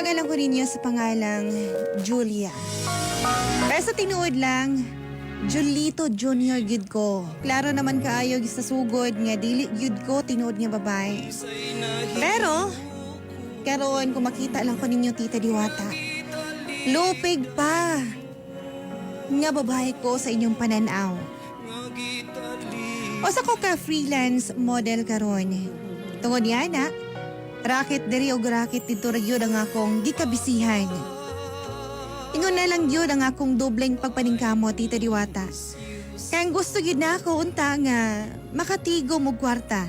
Tawagan lang ko ninyo sa pangalang Julia. Pero sa tinuod lang, Julito Junior gyud ko. Klaro naman kaayo sa sugod nga dili gyud ko tinuod nga babae. Pero karon kung makita lang ko ninyo Tita Diwata, lupig pa nga babae ko sa inyong pananaw. O sa ko ka freelance model karon. Tungod yan ha, racket diri og racket dito ra gyud ang akong gikabisihan. Ingon na lang yun ang akong dobleng pagpaningkamo, Tita Diwata. Kaya gusto yun na ako unta nga makatigo mo kwarta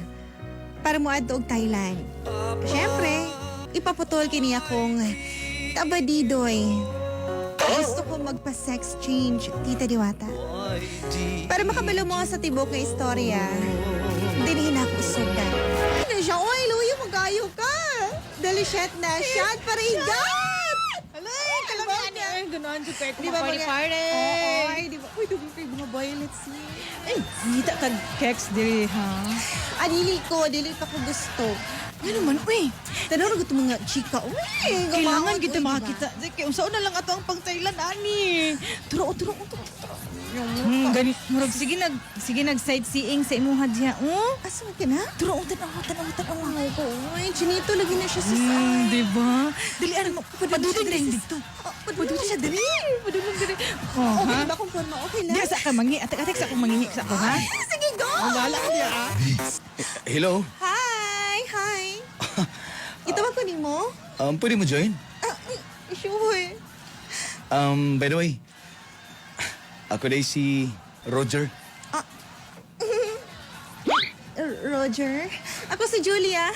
para mo adto og Thailand. Siyempre, ipaputol kini akong tabadidoy. Gusto ko magpa-sex change, Tita Diwata. Para makabalo mo sa tibok nga istorya, dinihin ako isugdan. Ano siya? Oy, luyo, magayo ka! Dalishet na, shot para igat! Gano'n dyan kayo Di ba kumapari-pari. Oo, ay, di ba? Uy, dugo kayo mga violets niya. Ay, nita ka keks diri, ha? Dili pa ko gusto. Ano man, uy. Tanong ko mga chika. Uy, Kailangan gumawag, kita uy, makakita. Kaya unsaon na lang ato ang pang-Thailand, ani. Turo. Ganit. Murag, sige nag-sightseeing sa imuha diya. Asa ka na? Turo, tanaw. Ay, ko. Uy, chinito lagi na siya sa side. Diba? Dali, ano mo, padudong din dito. Padulong siya dali. Padudong din. Oh, Okay ha? ba kung forma? Okay lang? Diya, sa ka mangi. Atek sa akong mangingi sa ako, ha? Sige, go! Ang gala ka diya, ha? Hello? Hi. Itawag ko ni mo? Pwede mo join? Sure. By the way, ako day si Roger. Roger. Ako si Julia.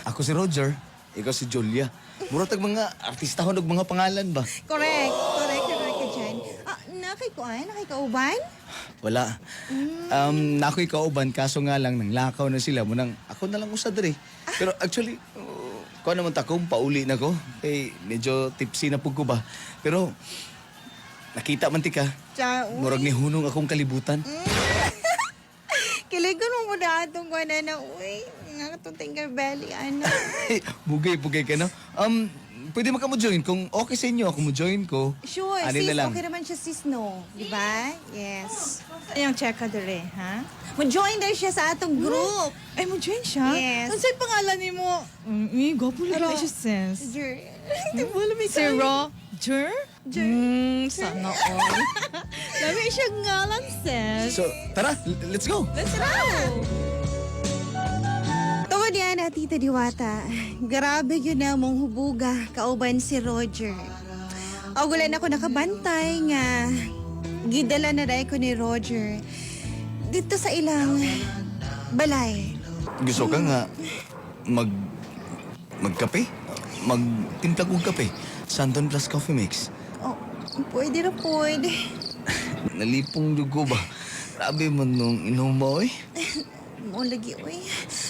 Ako si Roger. Ikaw si Julia. Murag tag mga artista ho mga pangalan ba? Correct ka dyan. Nakay kauban? Wala. Na ako'y kauban, kaso nga lang nanglakaw na sila. Munang ako na lang usad rin. Pero actually, kuha naman takong pauli na ko. Eh, medyo tipsy na po ko ba. Pero, nakita man ti ka. Murag ni hunong akong kalibutan. Kiligon mo na atong gwana na, uy, nga itong tinker belly, ana. Bugay ka na. Pwede mo ka mo join. Kung okay sa inyo, ako mo join ko. Sure, Ano sis, na lang. okay naman siya, sis, no? Diba? Yes. Ayang check ka diri, ha? Mag-join din siya sa atong group. Ay, mo join siya? Yes. Ano sa'yo pangalan ni mo? Gwapo lang siya, sis. Di mo alam Si Roger? Sana all. Lami siya ngalan, sis. So, tara, let's go. Let's go! Tungod yan, Tita Diwata. Grabe yun na mong hubuga, kauban si Roger. Agulan ako nakabantay nga. Gidala na dahil ko ni Roger. Dito sa ilang balay. Gusto ka nga magkape? Magtimpla kong kape. Santon plus coffee mix. Oh, pwede na pwede. Nalipong dugo ba? Grabe mo nung inom mo eh. Mo lagi, uy.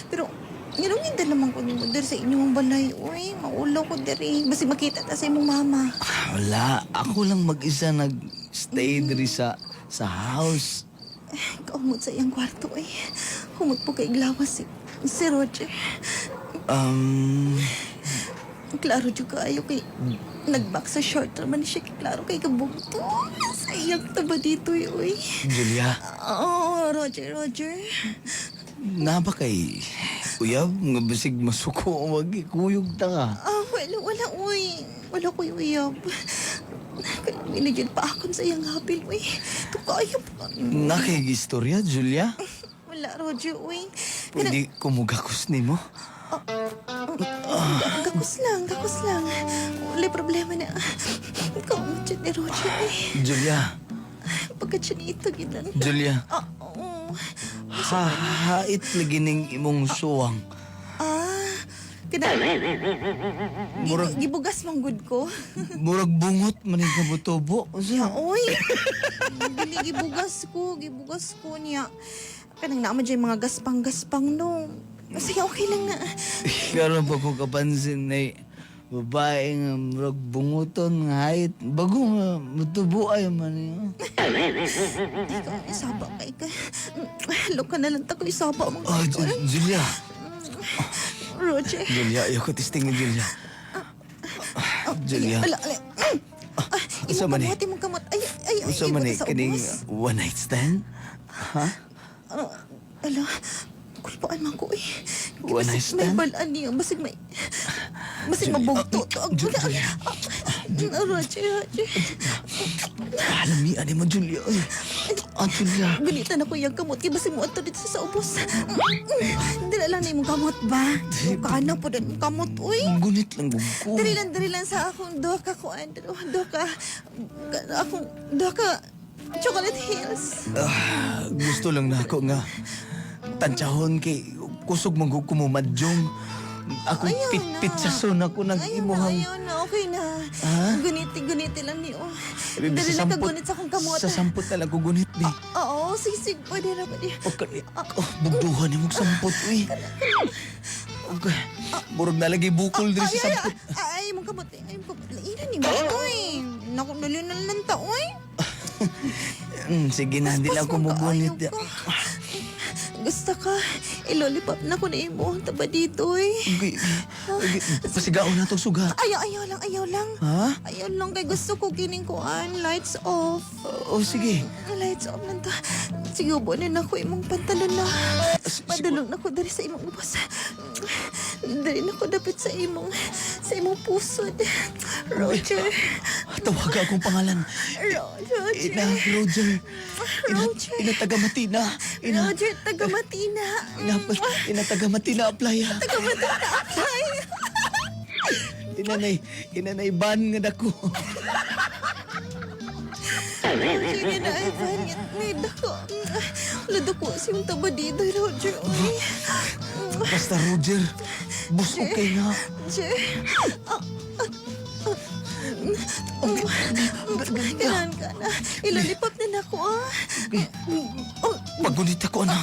Pero, nilungin din naman ko ni Mother sa inyong balay, uy. Maulaw ko diri. Basi makita ta sa imong mama. Wala. Ako lang mag-isa nag-stay diri sa house. Kaumot sa iyang kwarto, uy. Humot po kay Glawas si Roger. Klaro juga ayo kay nagbak sa short naman siya kay klaro kay kabugto. Sayang taba dito, uy. Julia, Oo, Roger. naba kay uyab nga bisig masuko o wag ikuyog ta ka. Wala, uy. Wala ko uyab. Kaya minigyan pa akon sa iyang hapil, uy. Tukayap. Nakigistorya, Julia? Wala, Roger, uy. Pwede kumugakos ni mo? Gakus lang. Wala problema na. Kaumot siya ni Roger, eh. Julia, Pagkat siya nito, ginan. Julia, Oo. hahait lagi ning imong suwang. Murag- Gibugas mong good ko. Murag bungot man yung kabutobo. Uy. Dili gibugas ko niya. Kanang naman dyan mga gaspang-gaspang, no. Kasi okay lang na. Karon pa ko kapansin na babae nga murag bunguton nga hait. Bago nga mutubo ay man yun. Ikaw, isaba kay ka. Halo ka na lang tako, isaba mong Oh, Julia. Roger. Julia, ayaw ko tistingin, Julia. Julia. Ala, ala. Unsa man ni? Imong kamot. Ay, Unsa man ni sa kining ubos. one night stand? Ha? Ala, kulpaan man ko eh. One night Basig may stand? balaan niya. Basig Julia, mabugto to. Ang Julia. Roger. Alam ni, ano mo, Julia? Ay, Julia. Ganitan ako yung kamot. Kaya basig mo ato dito sa ubos. Dila lang na imong kamot ba? Kana po din imong kamot, uy. Gunit lang bug ko. Dali lang sa akong duha ka kuan. Duha ka chocolate hills. Gusto lang na ako nga tansyahon kay kusog manggug ko mo madyong. Ako Ayaw pit-pitsason ako nang imuhang. Ayaw na, okay na. Ha? Guniti lang ni oh. Dali lang kagunit sa akong kamot. Sa sampot na lang ko gunit, bi. Oo, sige, pwede na. O kani, bugduhan ni mong sampot, uy. Okay. Murag nalagay bukol diri sa sampot. Ay, mong kamot. Lainan ni mo, uy. Naku, dali na lang ta, uy. Sige na, hindi lang ko mugunit. Ayaw ko. Gusto ka, ilolipop na ko na imo. Taba dito, eh. Pasigaon na itong suga. Ayaw lang. Ha? Ayaw lang kay gusto ko kining kuan. Lights off. O sige. Lights off lang ta. Sige, ubunin ako imong pantalon na. Padulog na ko dari sa imong ubos. Dari na ko dapit sa imong pusod. Roger. Tawag akong pangalan. Roger. Roger. Roger. Ina taga-Matina. Roger, taga-Matina. Ina taga-Matina Playa. Taga-Matina, apply. Inanay ban nga dako. Sige na, Ivan. May dako. Lado ko siyang taba dito, Roger. Uy. Basta Roger, busog kay nga. Roger. Kailangan ka na. Ilalipap na na ako, ah. Pagunit ako na.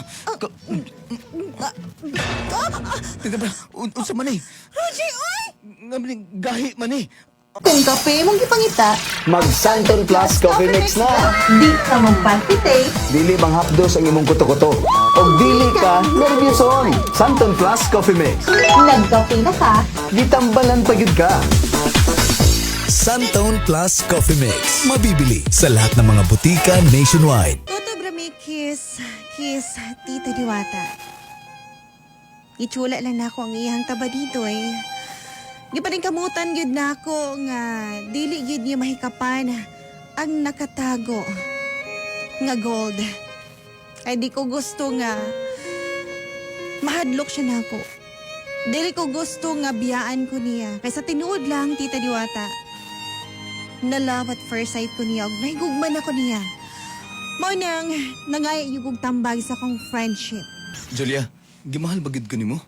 Tingnan ba, unsa man eh. Roger, uy! Nga man gahi man eh. Kung kape mong gipangita, Mag Santon Plus Coffee Mix na. di ka magpalpitate, Dili bang hapdos ang imong kuto-kuto. Og dili ka nervyoson. Santon Plus Coffee Mix. nagkape na ka, Gitambalan pa gyud ka. Santon Plus Coffee Mix. Mabibili sa lahat ng mga butika nationwide. Toto Brame, kiss, Tita Diwata. Itula lang na ako ang iyang taba dito, eh. Di pa rin kamutan yun na ako nga dili yun niya mahikapan ang nakatago nga gold. Ay di ko gusto nga mahadlok siya na ako. Dili ko gusto nga biyaan ko niya. Kaysa tinuod lang, Tita Diwata. Na love at first sight ko niya. Og nahigugman ako niya. Mo nang nangaya yung kong tambag sa kong friendship. Julia, gimahal bagid ko nimo?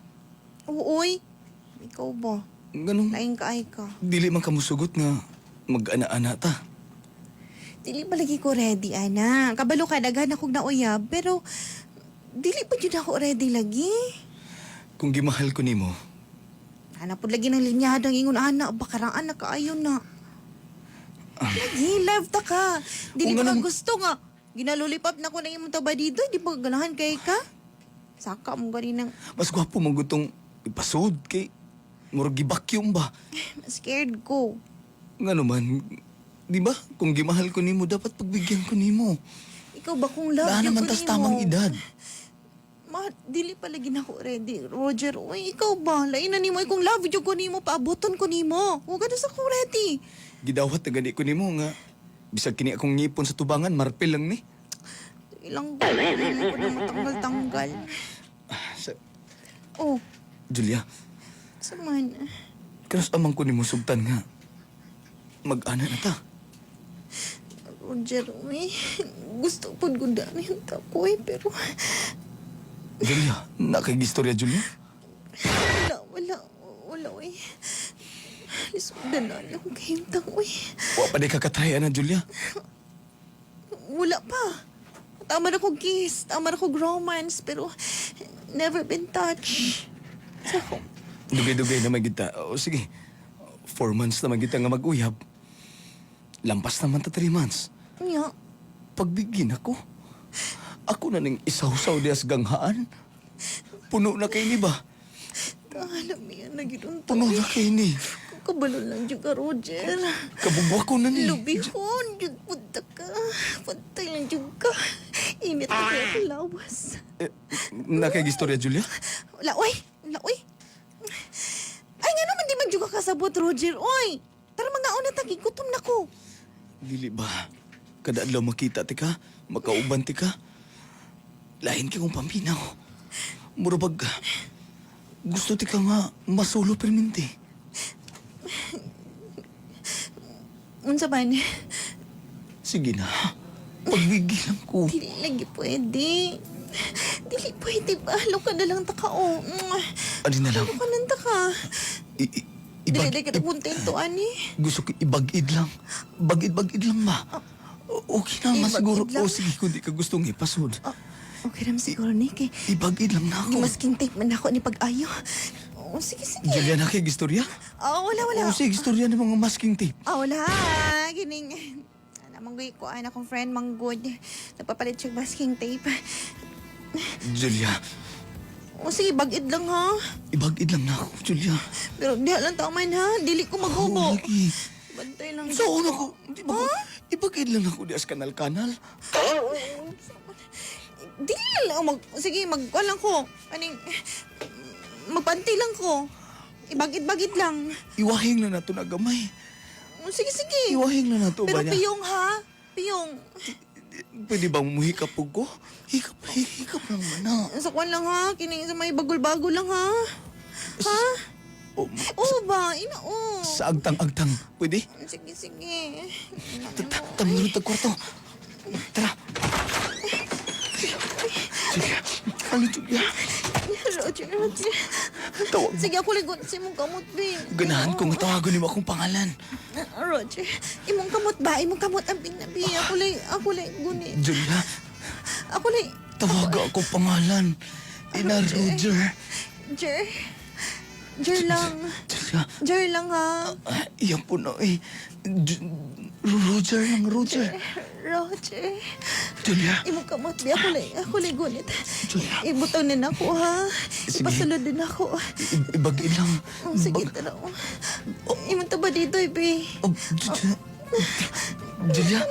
Uy, ikaw ba? Ganun, Laing ka ay ka. dili man kamusugot nga mag-ana-ana ta. Dili pa lagi ko ready, ana. Kabalo ka, daghan akong nauyab. Pero, dili pa yun ako ready lagi. Kung gimahal ko nimo, Hanap po lagi ng linyadang ingon, ana. Bakarang anak ka, ayaw na. Lagi, love ta ka. Dili Kung pa ka ganun- gusto nga. Ginalulipap na ko na imong taba dito. Di pa ganahan kay ka. Saka mo ganinang mas gwapo man gutong ipasod kay murag gibakyong ba. scared ko. Nga naman, di ba? Kung gimahal ko nimo, dapat pagbigyan ko nimo. Ikaw ba kung love Daan yun naman ko tas nimo? tamang edad. Dili pa lagi na ako ready. Roger, uy, ikaw ba? Lain na nimo, kung love yun ko nimo, paaboton ko nimo. Huwag na sa ko ready. Gidawat na gani ko nimo nga. Bisag kini akong ngipon sa tubangan, marpil lang ni. Ilang gawin ko na matanggal-tanggal. Sa, Oh, Julia, saman. kanos amang ko nimo sugtan nga. Mag-ana na ta. Roger, uy, gusto po gudaan yung takoy, pero Julia, nakagistorya, Julia? wala, uy. Lisudan na lang kayong takoy. Wa pa di kakataya na, Julia. Wala pa. Tama na kong kiss, tama na kong romance, pero never been touched. So, Dugay-dugay na magita. O sige, 4 months na magita nga mag-uyab. Lampas naman ta 3 months. niya, Pagbigin ako. Ako na ning isaw-saw dias ganghaan. Puno na kay ni ba? alam mo yan, nagidun Puno na kay ni. Kung Kabalo lang dyan ka, Roger. Kabugwa ko na ni. Lubihon, dyan punta ka. Pantay lang dyan ka. Init na kaya lawas. Nakagistorya, Julia? Laoy! Laoy! Ay, nga naman di man dyan ka kasabot, Roger. Oy! Tara mga una tagi, gutom na ko. Dili ba? Kadadlaw makita ti ka, makauban ti ka. Lain ka kong paminaw. Murabag, gusto ti ka nga masulo perminti. Unsa man? Sige na, pagbigilan ko. Dili lagi pwede. Dili pwede. Bahalo ka na lang taka, o. Ano na lang, Bahalo ka nang taka. Dili lagi ka na kontento, ani. gusto ko ibagid lang. Bagid lang ba? Okay na, mas Ibagid siguro. lang? O sige, kung di ka gustong ipasod. Okay naman siguro, ni. Kay Ibagid lang na ako. masking tape man ako ni pag-ayo. Oh, sige, sige. Julia, nakigistorya? Wala. O sige, istorya ng mga masking tape. Wala. Gining. Manggoy ko, anak kong friend, manggod. Nagpapalit siya masking tape. Julia, O sige, bagid lang ha. ibagid lang na ako, Julia. Pero di lang taman ha. Dili ko maghubo. Lagi. Bantay lang. So, una ko, di ba ko, ibagid lang ako di as kanal-kanal. Dili lang. Sige, magkuhan lang ko. Aning, magpantay lang ko. Ibagid-bagid lang. Iwahing na nato na gamay. O sige, sige. Iwahing na nato Pero ba niya? piyong ha. Piyong. Pwede bang muhikap po ko? Hikap lang man na. Sa kwan lang ha. Kining sa may bagol-bago lang ha. Ha? O, Oo ba? Inao. sa agtang-agtang. Pwede? Sige, sige. Tamirot ang kwarto. Tara. Sige. Ano, Julia? Roger. Tawag. Sige, ako ligot sa imong kamot, be. Ganahan ko nga tawagan mo akong pangalan. Roger, imong kamot ba? Imong kamot ang pinabi. Ako lay, guni. Julia, Ako lay, tawagan ako pangalan. Ina Roger. Jer lang. Julia, Jer lang, ha? iyan po na eh. Roger lang, Roger. Roger. Julia, Imong kamot, be. Ako lay gunit. Julia. Ibutaw din ako, ha? Sige. Ipasulod din ako. Ibagay lang. Sige, tara. Imong taba dito, be. Oh, Julia,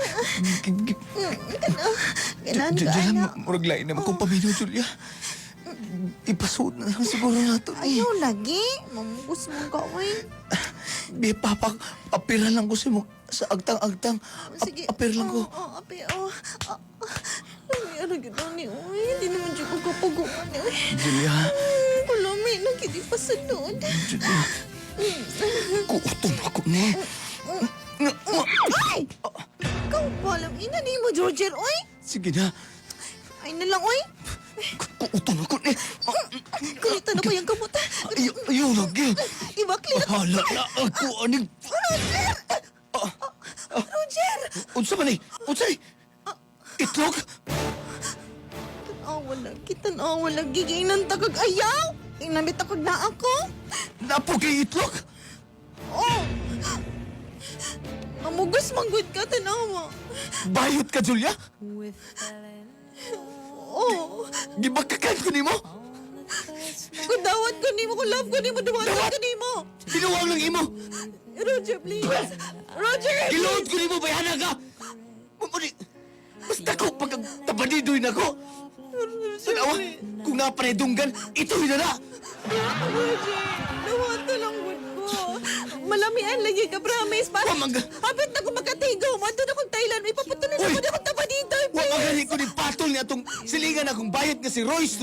Ganaan ka, Julia, anak. murag lain naman kung paminaw, Julia. Ipasuot na lang siguro nato eh. Ayaw lagi. Mamugos mo ka, oy. Be, apira lang ko sa agtang-agtang. Sige. Apira lang ko. Ape. Ay, ano gito ni, oy. Hindi naman dyan ko kapaguman, oy. Julia, Kulami, nagkiti pa sa noon. Julia. Kuutong ako ni. Ay! Ikaw pa alam, ina ni mo, Roger, oy. Sige na. Ay na lang, oy. Kuutong ako ni. Kulitan na ko yung kamot. Ayaw lagi. Ibakli na. Bahala na ako. Aning... Roger! Unsa man eh? Unsa eh? Itlog? Tanawa lagi. Gainan tagag ayaw. Inamit ako na ako. Napugay itlog? Oh! Mamugos manggod ka, tanawa. Bayot ka, Julia? Oh! Gibakakan ko ni mo? Kung dawat ko ni mo, kung love ko ni mo, dawat ko ni mo. Tinuwag lang imo. Roger, please. Roger! Gilood ko ni mo, bayana ka! Mamuni, basta ko pagtabanidoy na ko. Sanawa, kung naparedunggan, ito'y na na. Roger, dawat na lang good ko. Malamian lagi ka, promise. Para Wamag- hapit na ko magkatigaw. Mando na kong Thailand. Ipaputunan Uy! ako na akong taba dito. Wa magaling ko ni patol niya itong silingan akong bayad nga si Royce.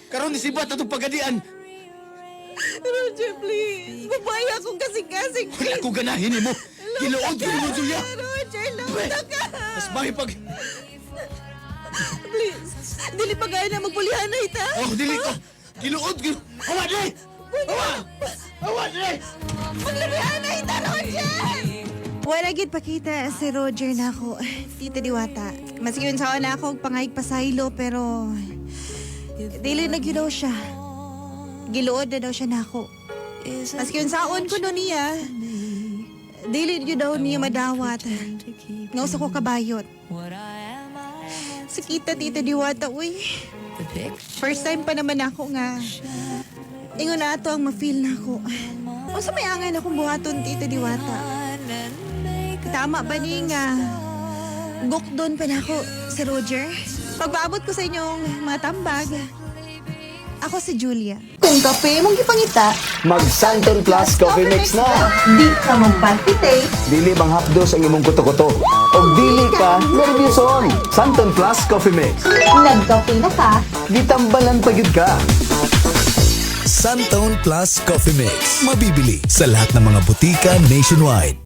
Karon ni sibat atong pagadian. Roger, please. Babaya akong kasing-kasing. Wala ko ganahin ni mo. Gilood ko ni mo, Julia. Roger, lawta ka. Mas bahay pag... Please. Dili pa gaya na magpulihan na ita. Oh, dili ko. Gilood ko. Hawa, dili! Hawa! Hawa, dili! Maglamihan na ita, Roger! Wala gid pakita si Roger na ako. Tita Diwata. Maski yun sa na ako pangayig pasaylo pero dili na gyud daw siya. Giluod na daw siya na ako. Maski yun saon ko no niya. Dili gyud daw niya madawat. Nga usa ko kabayot. Sakita Tita Diwata, uy. First time pa naman ako nga. Ingon na ato ang ma-feel na ako. O sa may angay na kong buhaton, Tita Diwata. Tama ba ni nga gukdon pa na ako si Roger? Pagpaabot ko sa inyong mga tambag, ako si Julia. Kung kape mong gipangita, Mag Santon Plus Coffee Mix na. di ka magpalpitate. Dili bang hapdos ang imong kuto-kuto. Og dili ka nervyoson. Santon Plus Coffee Mix. Nagkape na ka. Gitambalan pa gyud ka. Santone Plus Coffee Mix. Mabibili sa lahat ng mga butika nationwide.